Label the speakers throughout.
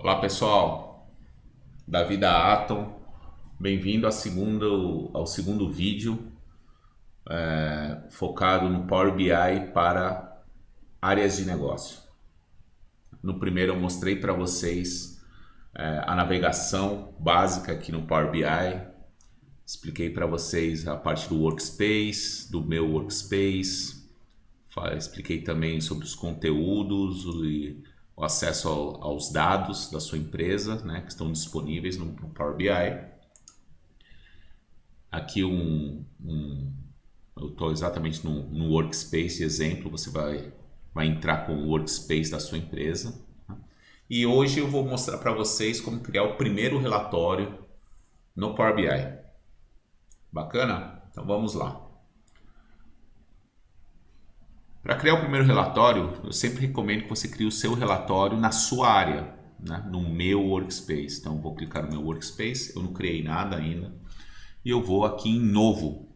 Speaker 1: Olá pessoal, Davi da Atom, bem-vindo ao segundo vídeo focado no Power BI para áreas de negócio. No primeiro eu mostrei para vocês a navegação básica aqui no Power BI, expliquei para vocês a parte do Workspace, do meu Workspace, expliquei também sobre os conteúdos e o acesso aos dados da sua empresa, né, que estão disponíveis no Power BI. Aqui eu estou exatamente no Workspace exemplo, você vai entrar com o Workspace da sua empresa. Tá? E hoje eu vou mostrar para vocês como criar o primeiro relatório no Power BI. Bacana? Então vamos lá. Para criar o primeiro relatório, eu sempre recomendo que você crie o seu relatório na sua área, né? No meu Workspace. Então, eu vou clicar no meu Workspace, eu não criei nada ainda, e eu vou aqui em Novo.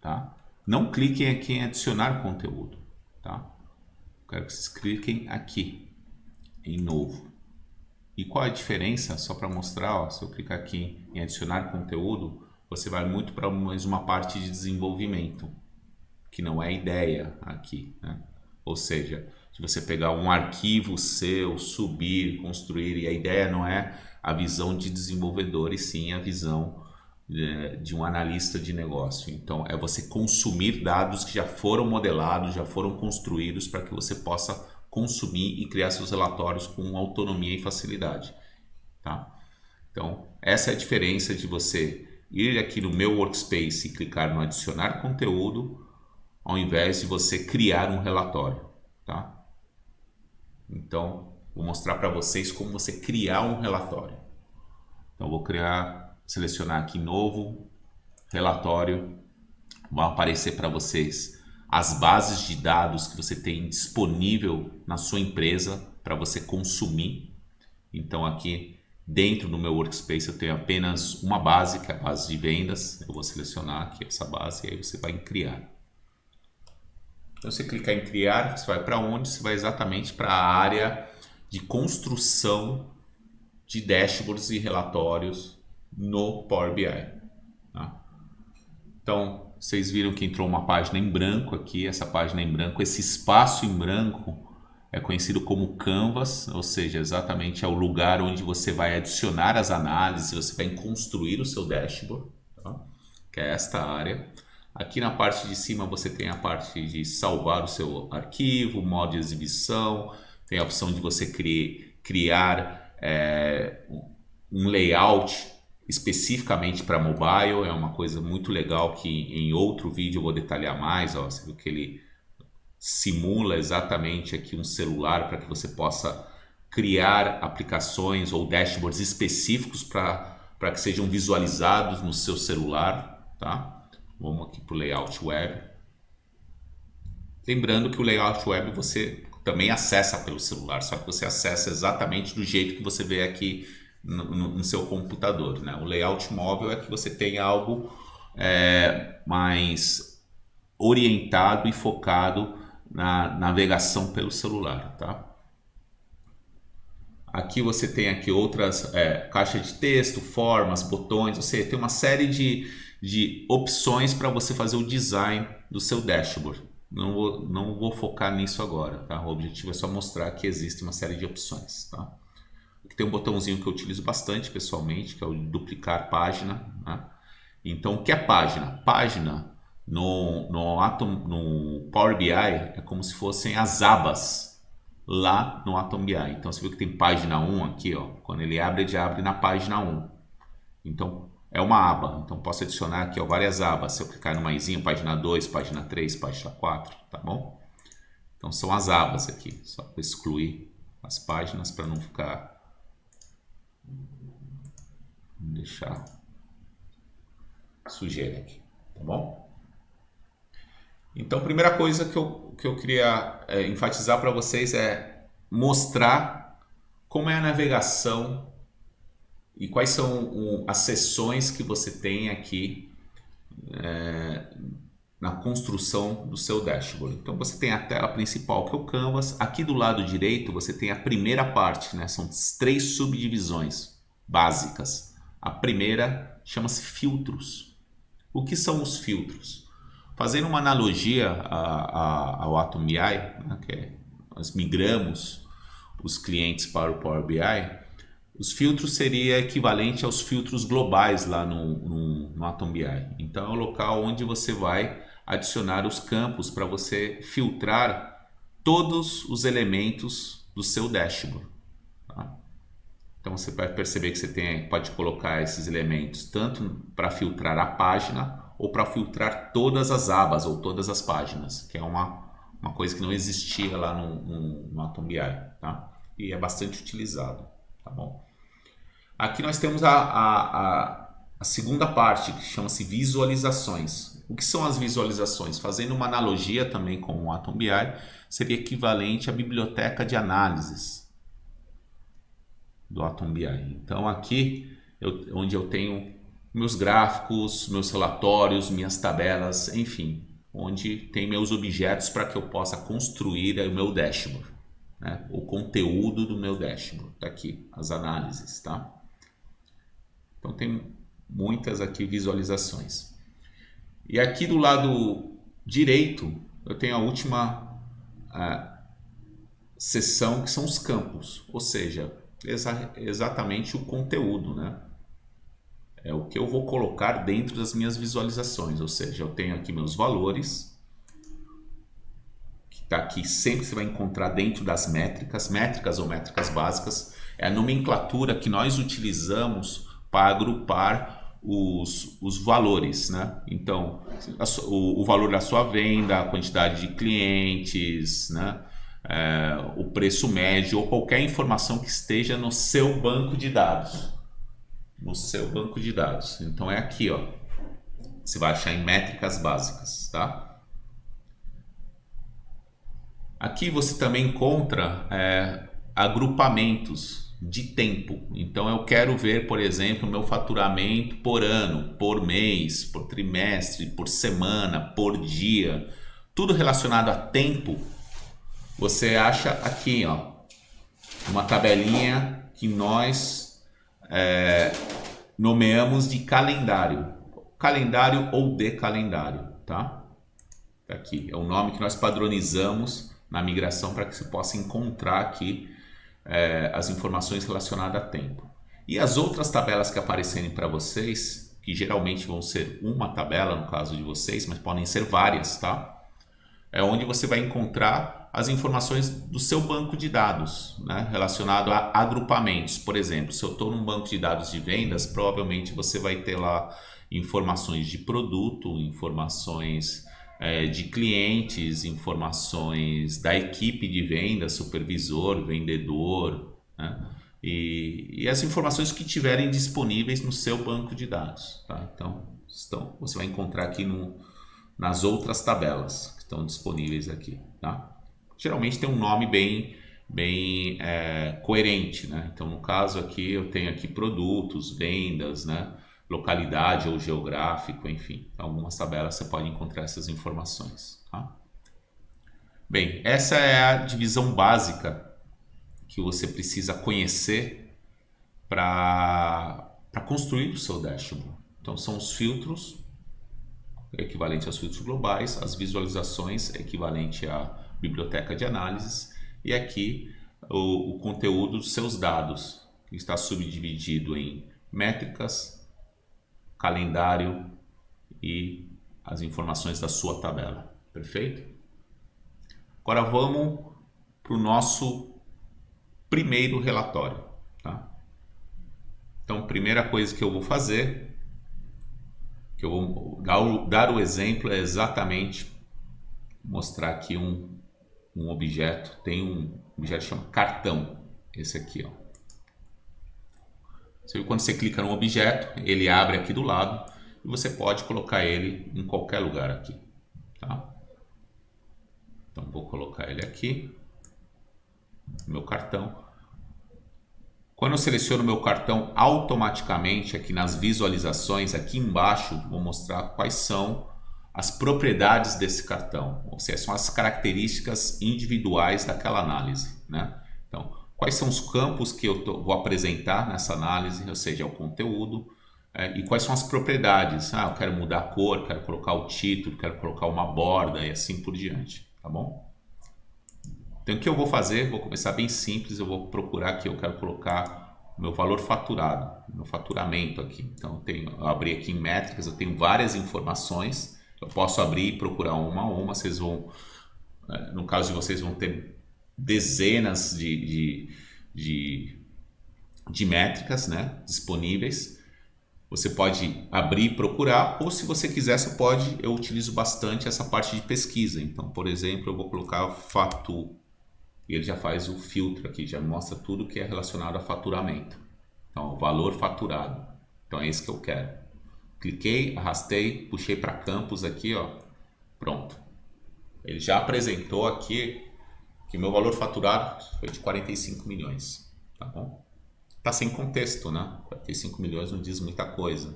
Speaker 1: Tá? Não cliquem aqui em Adicionar conteúdo. Tá? Quero que vocês cliquem aqui em Novo. E qual é a diferença? Só para mostrar, ó, se eu clicar aqui em Adicionar conteúdo, você vai muito para mais uma parte de desenvolvimento, que não é ideia aqui, né? Ou seja, se você pegar um arquivo seu, subir, construir, e a ideia não é a visão de desenvolvedor, e sim a visão de um analista de negócio. Então, é você consumir dados que já foram modelados, já foram construídos para que você possa consumir e criar seus relatórios com autonomia e facilidade, tá? Então, essa é a diferença de você ir aqui no meu Workspace e clicar no adicionar conteúdo, ao invés de você criar um relatório, tá? Então, vou mostrar para vocês como você criar um relatório. Então, vou selecionar aqui novo, relatório, vai aparecer para vocês as bases de dados que você tem disponível na sua empresa para você consumir. Então, aqui dentro do meu Workspace eu tenho apenas uma base, que é a base de vendas. Eu vou selecionar aqui essa base e aí você vai em criar. Então, você clicar em criar, você vai para onde? Você vai exatamente para a área de construção de dashboards e relatórios no Power BI. Tá? Então, vocês viram que entrou uma página em branco aqui, essa página em branco, esse espaço em branco é conhecido como Canvas, ou seja, exatamente é o lugar onde você vai adicionar as análises, você vai construir o seu dashboard, tá? Que é esta área. Aqui na parte de cima você tem a parte de salvar o seu arquivo, modo de exibição, tem a opção de você criar um layout especificamente para mobile, é uma coisa muito legal que em outro vídeo eu vou detalhar mais, ó, você viu que ele simula exatamente aqui um celular para que você possa criar aplicações ou dashboards específicos para que sejam visualizados no seu celular, tá? Vamos aqui para o layout web. Lembrando que o layout web você também acessa pelo celular, só que você acessa exatamente do jeito que você vê aqui no seu computador, né? O layout móvel é que você tem algo mais orientado e focado na navegação pelo celular, tá? Aqui você tem aqui outras caixa de texto, formas, botões, você tem uma série de opções para você fazer o design do seu dashboard. Não vou focar nisso agora, tá? O objetivo é só mostrar que existe uma série de opções, tá? Aqui tem um botãozinho que eu utilizo bastante pessoalmente, que é o duplicar página, né? Então, o que é página? Página no Power BI é como se fossem as abas lá no Atom BI. Então, você viu que tem página 1 aqui, ó. Quando ele abre, ele já abre na página 1. Então, é uma aba. Então, posso adicionar aqui, ó, várias abas. Se eu clicar no maisinho, página 2, página 3, página 4, tá bom? Então, são as abas aqui. Só para excluir as páginas para não ficar... Vou deixar sujeira aqui, tá bom? Então, a primeira coisa que eu queria enfatizar para vocês é mostrar como é a navegação e quais são as seções que você tem aqui na construção do seu dashboard. Então você tem a tela principal, que é o Canvas. Aqui do lado direito você tem a primeira parte, né? São 3 subdivisões básicas. A primeira chama-se filtros. O que são os filtros? Fazendo uma analogia ao Atom BI, né? Que é, nós migramos os clientes para o Power BI. Os filtros seria equivalente aos filtros globais lá no Atom BI. Então é o local onde você vai adicionar os campos para você filtrar todos os elementos do seu dashboard. Tá? Então você vai perceber que você pode colocar esses elementos tanto para filtrar a página ou para filtrar todas as abas ou todas as páginas, que é uma coisa que não existia lá no Atom BI. Tá? E é bastante utilizado. Tá bom? Aqui nós temos a segunda parte, que chama-se visualizações. O que são as visualizações? Fazendo uma analogia também com o Atom BI, seria equivalente à biblioteca de análises do Atom BI. Então aqui, onde eu tenho meus gráficos, meus relatórios, minhas tabelas, enfim, onde tem meus objetos para que eu possa construir o meu dashboard, né? O conteúdo do meu dashboard. Está aqui, as análises, tá? Então tem muitas aqui visualizações. E aqui do lado direito eu tenho a última seção, que são os campos, ou seja, exatamente o conteúdo, né? É o que eu vou colocar dentro das minhas visualizações, ou seja, eu tenho aqui meus valores, que está aqui, sempre você vai encontrar dentro das métricas ou métricas básicas, é a nomenclatura que nós utilizamos para agrupar os valores, né? Então, o valor da sua venda, a quantidade de clientes, né? O preço médio ou qualquer informação que esteja no seu banco de dados. No seu banco de dados. Então é aqui, ó. Você vai achar em métricas básicas, tá? Aqui você também encontra agrupamentos de tempo. Então eu quero ver, por exemplo, o meu faturamento por ano, por mês, por trimestre, por semana, por dia. Tudo relacionado a tempo, você acha aqui, ó, uma tabelinha que nós nomeamos de calendário. Calendário ou de calendário, tá? Aqui é o nome que nós padronizamos na migração para que você possa encontrar aqui as informações relacionadas a tempo. E as outras tabelas que aparecerem para vocês, que geralmente vão ser uma tabela no caso de vocês, mas podem ser várias, tá? É onde você vai encontrar as informações do seu banco de dados, né? Relacionado a agrupamentos. Por exemplo, se eu estou num banco de dados de vendas, provavelmente você vai ter lá informações de produto, informações de clientes, informações da equipe de venda, supervisor, vendedor, né? E as informações que tiverem disponíveis no seu banco de dados, tá? Então, você vai encontrar aqui nas outras tabelas que estão disponíveis aqui, tá? Geralmente tem um nome bem coerente, né? Então, no caso aqui, eu tenho aqui produtos, vendas, né? Localidade ou geográfico, enfim. Algumas tabelas você pode encontrar essas informações, tá? Bem, essa é a divisão básica que você precisa conhecer para construir o seu dashboard. Então, são os filtros, equivalente aos filtros globais, as visualizações, equivalente à biblioteca de análises, e aqui o conteúdo dos seus dados, que está subdividido em métricas, calendário e as informações da sua tabela. Perfeito? Agora vamos para o nosso primeiro relatório, tá? Então, primeira coisa que eu vou fazer, que eu vou dar o exemplo, é exatamente mostrar aqui um objeto. Tem um objeto que chama cartão, esse aqui, ó. Quando você clica no objeto, ele abre aqui do lado e você pode colocar ele em qualquer lugar aqui, tá? Então vou colocar ele aqui, meu cartão. Quando eu seleciono meu cartão, automaticamente aqui nas visualizações, aqui embaixo, vou mostrar quais são as propriedades desse cartão, ou seja, são as características individuais daquela análise, né? Então, quais são os campos que eu vou apresentar nessa análise, ou seja, o conteúdo, e quais são as propriedades. Eu quero mudar a cor, quero colocar o título, quero colocar uma borda e assim por diante, tá bom? Então, o que eu vou fazer? Vou começar bem simples, eu vou procurar aqui, eu quero colocar o meu valor faturado, meu faturamento aqui. Então, eu abri aqui em métricas, eu tenho várias informações, eu posso abrir e procurar uma a uma, vocês vão, no caso de vocês, vão ter dezenas de métricas, né, disponíveis. Você pode abrir e procurar, ou se você quiser, eu utilizo bastante essa parte de pesquisa. Então, por exemplo, eu vou colocar e ele já faz o filtro aqui, já mostra tudo que é relacionado a faturamento. Então, o valor faturado. Então, é isso que eu quero. Cliquei, arrastei, puxei para campos aqui, ó. Pronto. Ele já apresentou aqui que meu valor faturado foi de 45 milhões, tá bom? Tá sem contexto, né? 45 milhões não diz muita coisa.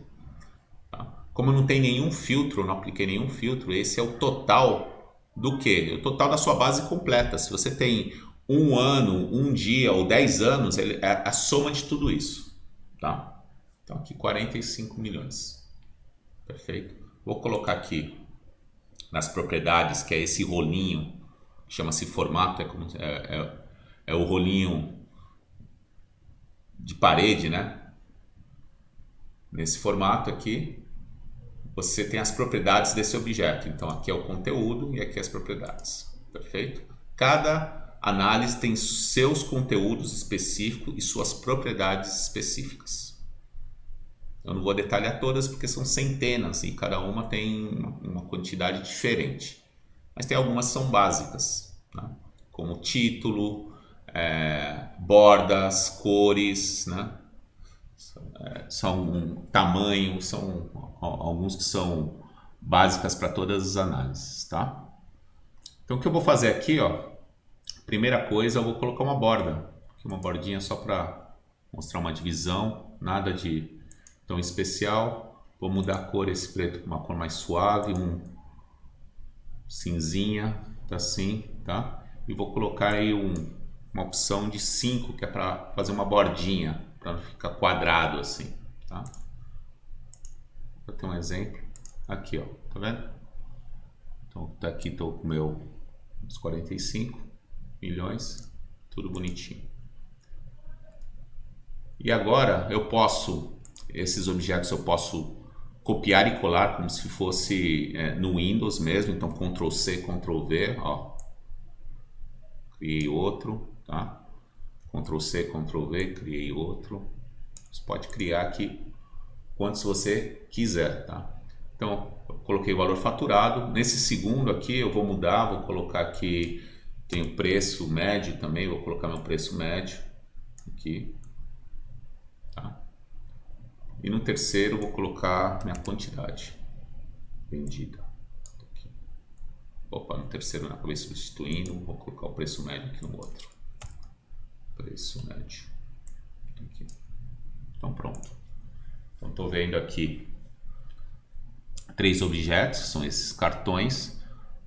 Speaker 1: Tá? Como não tem nenhum filtro, não apliquei nenhum filtro, esse é o total do quê? O total da sua base completa. Se você tem um ano, um dia ou 10 anos, é a soma de tudo isso, tá? Então aqui 45 milhões. Perfeito? Vou colocar aqui nas propriedades, que é esse rolinho, chama-se formato, é o rolinho de parede, né? Nesse formato aqui, você tem as propriedades desse objeto. Então aqui é o conteúdo e aqui as propriedades. Perfeito? Cada análise tem seus conteúdos específicos e suas propriedades específicas. Eu não vou detalhar todas porque são centenas e cada uma tem uma quantidade diferente. Mas tem algumas que são básicas, né? Como título, bordas, cores, né? São tamanho, são alguns que são básicas para todas as análises, tá? Então o que eu vou fazer aqui, ó, primeira coisa, eu vou colocar uma borda, uma bordinha só para mostrar uma divisão, nada de tão especial. Vou mudar a cor, esse preto para uma cor mais suave, um cinzinha, tá assim, tá? E vou colocar aí uma opção de 5, que é para fazer uma bordinha, para não ficar quadrado assim, tá? Vou ter um exemplo aqui, ó, tá vendo? Então daqui estou com os 45 milhões, tudo bonitinho. E agora esses objetos eu posso copiar e colar como se fosse no Windows mesmo. Então Ctrl C, Ctrl V, ó, criei outro, tá? Ctrl C, Ctrl V, criei outro. Você pode criar aqui quantos você quiser, tá? Então eu coloquei o valor faturado. Nesse segundo aqui eu vou mudar, vou colocar aqui, tem o preço médio também, vou colocar meu preço médio aqui, tá? E no terceiro eu vou colocar minha quantidade vendida aqui. Opa, no terceiro eu acabei substituindo, vou colocar o preço médio aqui no outro. Preço médio aqui. Então pronto. Então estou vendo aqui 3 objetos, são esses cartões,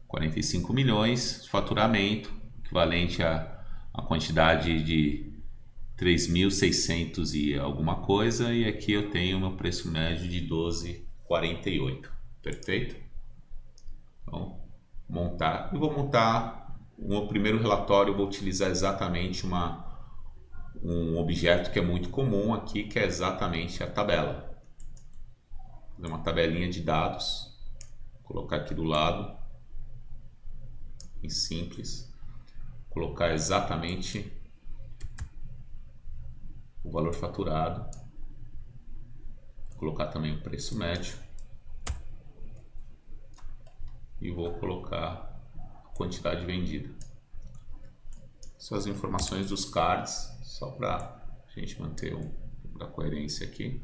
Speaker 1: 45 milhões, faturamento, equivalente a quantidade de 3.600 e alguma coisa, e aqui eu tenho meu preço médio de 12,48, perfeito? Então, eu vou montar o primeiro relatório. Eu vou utilizar exatamente um objeto que é muito comum aqui, que é exatamente a tabela. Vou fazer uma tabelinha de dados, vou colocar aqui do lado, em simples, colocar exatamente o valor faturado, colocar também o preço médio e vou colocar a quantidade vendida. São as informações dos cards, só para a gente manter a coerência aqui.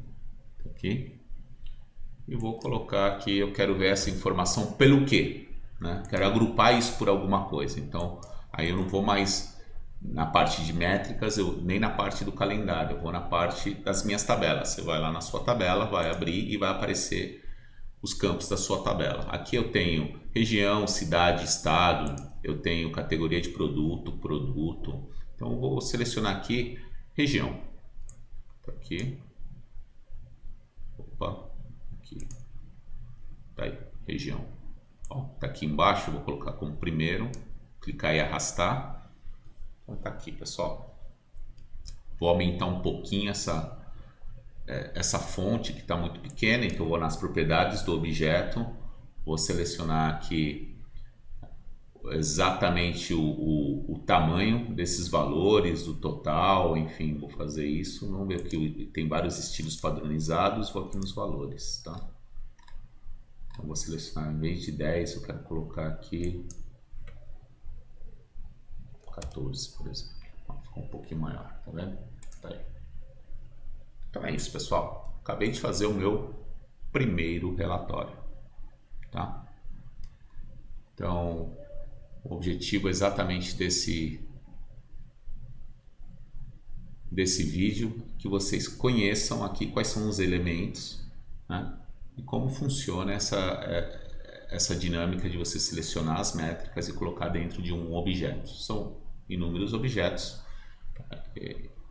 Speaker 1: E vou colocar aqui, eu quero ver essa informação pelo quê, né? Quero agrupar isso por alguma coisa. Então aí eu não vou mais na parte de métricas, nem na parte do calendário, eu vou na parte das minhas tabelas. Você vai lá na sua tabela, vai abrir e vai aparecer os campos da sua tabela. Aqui eu tenho região, cidade, estado, eu tenho categoria de produto. Então eu vou selecionar aqui região. Tá aqui. Opa, aqui. Tá aí, região. Ó, tá aqui embaixo, eu vou colocar como primeiro, clicar e arrastar. Então tá aqui, pessoal. Vou aumentar um pouquinho essa fonte que está muito pequena, então eu vou nas propriedades do objeto, vou selecionar aqui exatamente o tamanho desses valores, do total, enfim, vou fazer isso. Vamos ver que tem vários estilos padronizados, vou aqui nos valores, tá? Então vou selecionar, em vez de 10, eu quero colocar aqui 14, por exemplo. Ficou um pouquinho maior, tá vendo? Tá aí. Então é isso, pessoal. Acabei de fazer o meu primeiro relatório, tá? Então, o objetivo exatamente desse vídeo é que vocês conheçam aqui quais são os elementos, né? E como funciona essa dinâmica de você selecionar as métricas e colocar dentro de um objeto. São inúmeros objetos.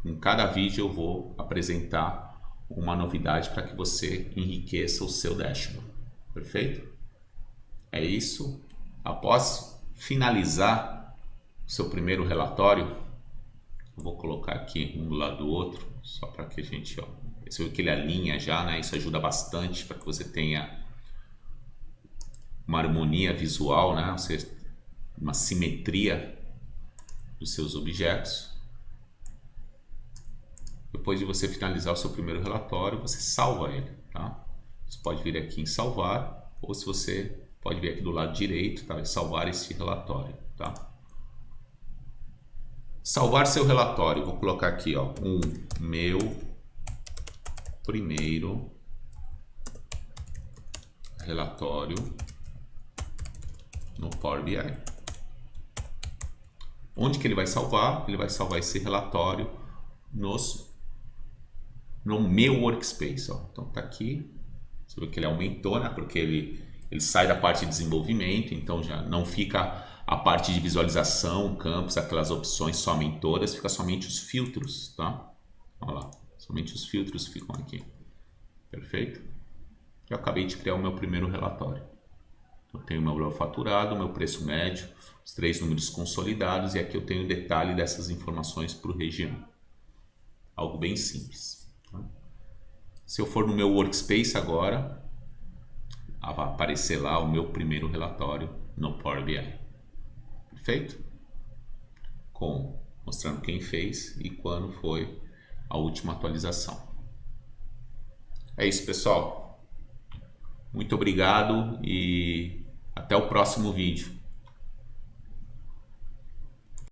Speaker 1: Em cada vídeo eu vou apresentar uma novidade para que você enriqueça o seu dashboard. Perfeito? É isso. Após finalizar o seu primeiro relatório, eu vou colocar aqui um do lado do outro, só para que a gente, ó, você vê que ele alinha já, né? Isso ajuda bastante para que você tenha uma harmonia visual, né? Uma simetria dos seus objetos. Depois de você finalizar o seu primeiro relatório, você salva ele, tá? Você pode vir aqui em salvar, ou se você pode vir aqui do lado direito, tá? E salvar esse relatório, tá? Salvar seu relatório, vou colocar aqui, ó, meu primeiro relatório no Power BI. Onde que ele vai salvar? Ele vai salvar esse relatório no meu workspace, ó. Então tá aqui, você vê que ele aumentou, né? Porque ele sai da parte de desenvolvimento, então já não fica a parte de visualização, campos, aquelas opções somem todas, fica somente os filtros, tá? Olha lá, somente os filtros ficam aqui. Perfeito? Eu acabei de criar o meu primeiro relatório. Eu tenho o meu valor faturado, o meu preço médio, os 3 números consolidados, e aqui eu tenho o detalhe dessas informações por região. Algo bem simples. Tá? Se eu for no meu workspace agora, vai aparecer lá o meu primeiro relatório no Power BI. Perfeito? Mostrando quem fez e quando foi a última atualização. É isso, pessoal. Muito obrigado e até o próximo vídeo.